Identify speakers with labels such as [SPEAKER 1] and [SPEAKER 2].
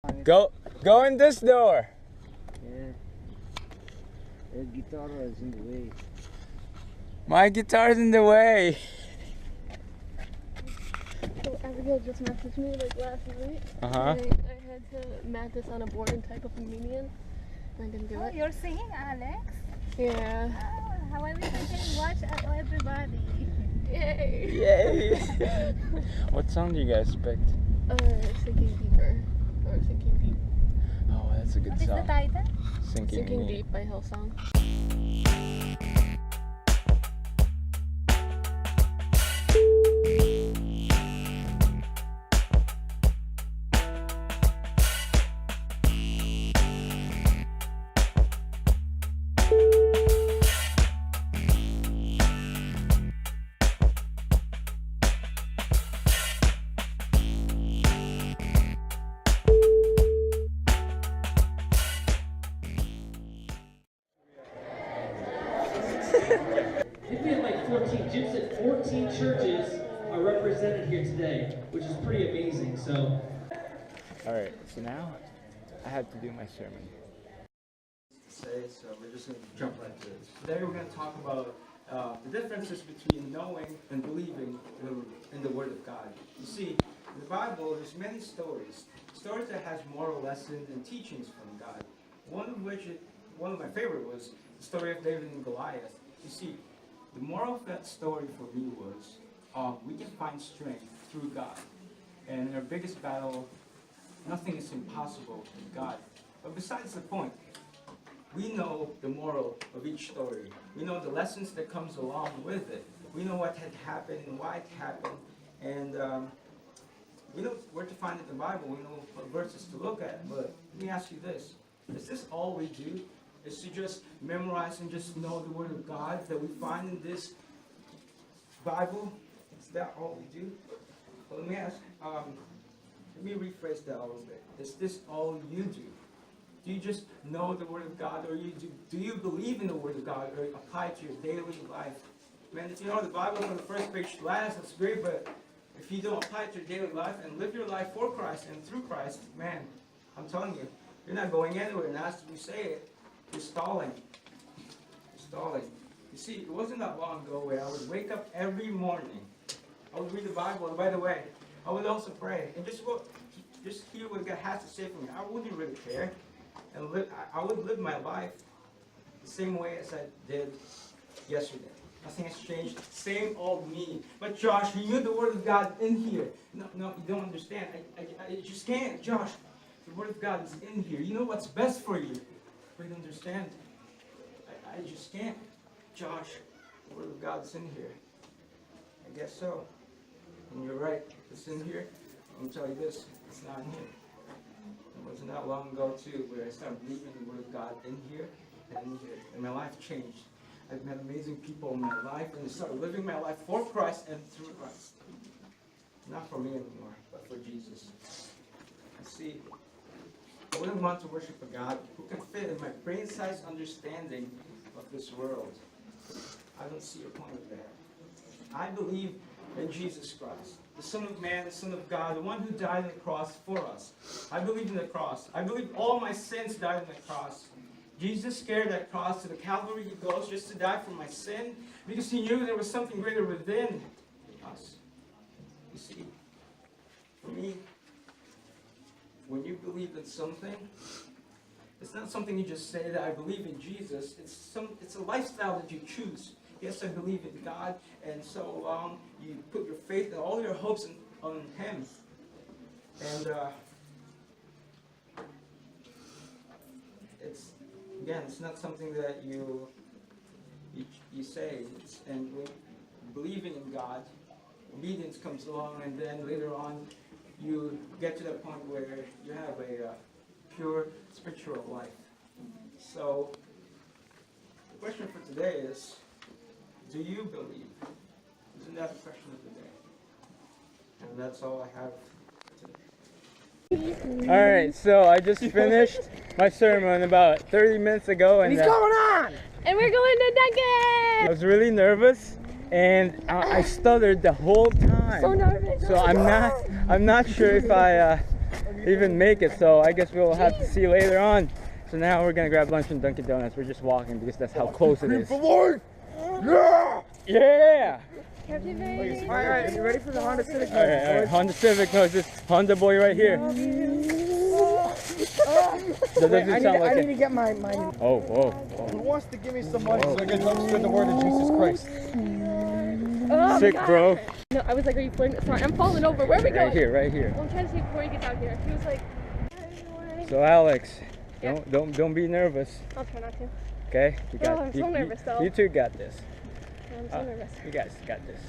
[SPEAKER 1] Go in this door.
[SPEAKER 2] Yeah. The guitar is in the way.
[SPEAKER 1] My guitar's in the way.
[SPEAKER 3] So Abigail just messaged me like last night.
[SPEAKER 1] Uh-huh.
[SPEAKER 3] I had to mat this on a board and type up a median. And I didn't do it.
[SPEAKER 4] You're singing, Alex?
[SPEAKER 3] Yeah.
[SPEAKER 4] Oh, how I wish I can watch everybody.
[SPEAKER 3] Yay!
[SPEAKER 1] Yay! What song do you guys pick?
[SPEAKER 3] Sinking Deeper. Or Sinking Deep.
[SPEAKER 1] Oh, that's a good
[SPEAKER 4] What is the
[SPEAKER 1] song.
[SPEAKER 4] title?
[SPEAKER 1] Sinking
[SPEAKER 3] Deep by Hillsong.
[SPEAKER 5] We had like 14. Jim said 14 churches are represented here today, which is pretty amazing. So,
[SPEAKER 1] All right, so now I have to do my sermon.
[SPEAKER 6] So we're just going to jump right to this. Today we're going to talk about the differences between knowing and believing in the Word of God. You see, in the Bible, there's many stories that has moral lessons and teachings from God. One of my favorite was the story of David and Goliath. You see, the moral of that story for me was we can find strength through God. And in our biggest battle, nothing is impossible with God. But besides the point, we know the moral of each story. We know the lessons that comes along with it. We know what had happened and why it happened. And we know where to find it in the Bible. We know what verses to look at. But let me ask you this. Is this all we do? Is to just memorize and just know the Word of God that we find in this Bible? Is that all we do? Well, let me ask, let me rephrase that a little bit. Is this all you do? Do you just know the Word of God, or do you believe in the Word of God, or apply it to your daily life? Man, if you know the Bible on the first page last, that's great, but if you don't apply it to your daily life and live your life for Christ and through Christ, man, I'm telling you, you're not going anywhere. And as we say it, you're stalling. You're stalling. You see, it wasn't that long ago where I would wake up every morning. I would read the Bible, and by the way, I would also pray. And just hear what God has to say for me. I wouldn't really care. And I would live my life the same way as I did yesterday. Nothing has changed. Same old me. But Josh, you knew the Word of God in here. No, you don't understand. I just can't. Josh, the Word of God is in here. You know what's best for you. But you don't understand. I just can't. Josh, the Word of God is in here. I guess so. And you're right. It's in here. I'm going to tell you this. It's not in here. It wasn't that long ago, too, where I started believing the Word of God in here and in here. And my life changed. I've met amazing people in my life, and I started living my life for Christ and through Christ. Not for me anymore, but for Jesus. You see, I wouldn't want to worship a God who can fit in my brain-sized understanding of this world. I don't see a point of that. I believe in Jesus Christ, the Son of Man, the Son of God, the one who died on the cross for us. I believe in the cross. I believe all my sins died on the cross. Jesus carried that cross to the Calvary. He goes just to die for my sin because he knew there was something greater within us. You see, for me, when you believe in something, it's not something you just say that I believe in Jesus. It's a lifestyle that you choose. Yes, I believe in God, and so you put your faith and all your hopes on Him. And it's not something that you say. And when believing in God, obedience comes along, and then later on, you get to that point where you have a pure spiritual life. So the question for today is, do you believe? Isn't that the question of the day? And that's all I have today.
[SPEAKER 1] All right, so I just finished my sermon about 30 minutes ago, and
[SPEAKER 2] What's going on?
[SPEAKER 3] And we're going to Nugget!
[SPEAKER 1] I was really nervous, and I stuttered the whole time.
[SPEAKER 3] So nervous.
[SPEAKER 1] So I'm not sure if even make it, so I guess we'll have to see later on. So now we're gonna grab lunch from Dunkin' Donuts. We're just walking because that's how close it is. Yeah! Yeah!
[SPEAKER 4] Captain Baby.
[SPEAKER 2] Alright, you ready for the Honda Civic?
[SPEAKER 1] All right. Honda Civic, no, this Honda boy right here. That doesn't sound like
[SPEAKER 2] I
[SPEAKER 1] it.
[SPEAKER 2] need to get my
[SPEAKER 1] Oh.
[SPEAKER 7] Who wants to give me some money so I can help spread the word of Jesus Christ?
[SPEAKER 3] Oh,
[SPEAKER 1] Sick,
[SPEAKER 3] God.
[SPEAKER 1] bro.
[SPEAKER 3] No, I was like, are you playing? Sorry, I'm falling over. Where are we going?
[SPEAKER 1] Right here.
[SPEAKER 3] Well, I'm trying to see before he gets out here. He was like,
[SPEAKER 1] So Alex,
[SPEAKER 3] Yeah.
[SPEAKER 1] don't be nervous,
[SPEAKER 3] I'll try not to.
[SPEAKER 1] okay? You got.
[SPEAKER 3] I'm so nervous, though.
[SPEAKER 1] You two got this.
[SPEAKER 3] I'm so nervous.
[SPEAKER 1] You guys got this.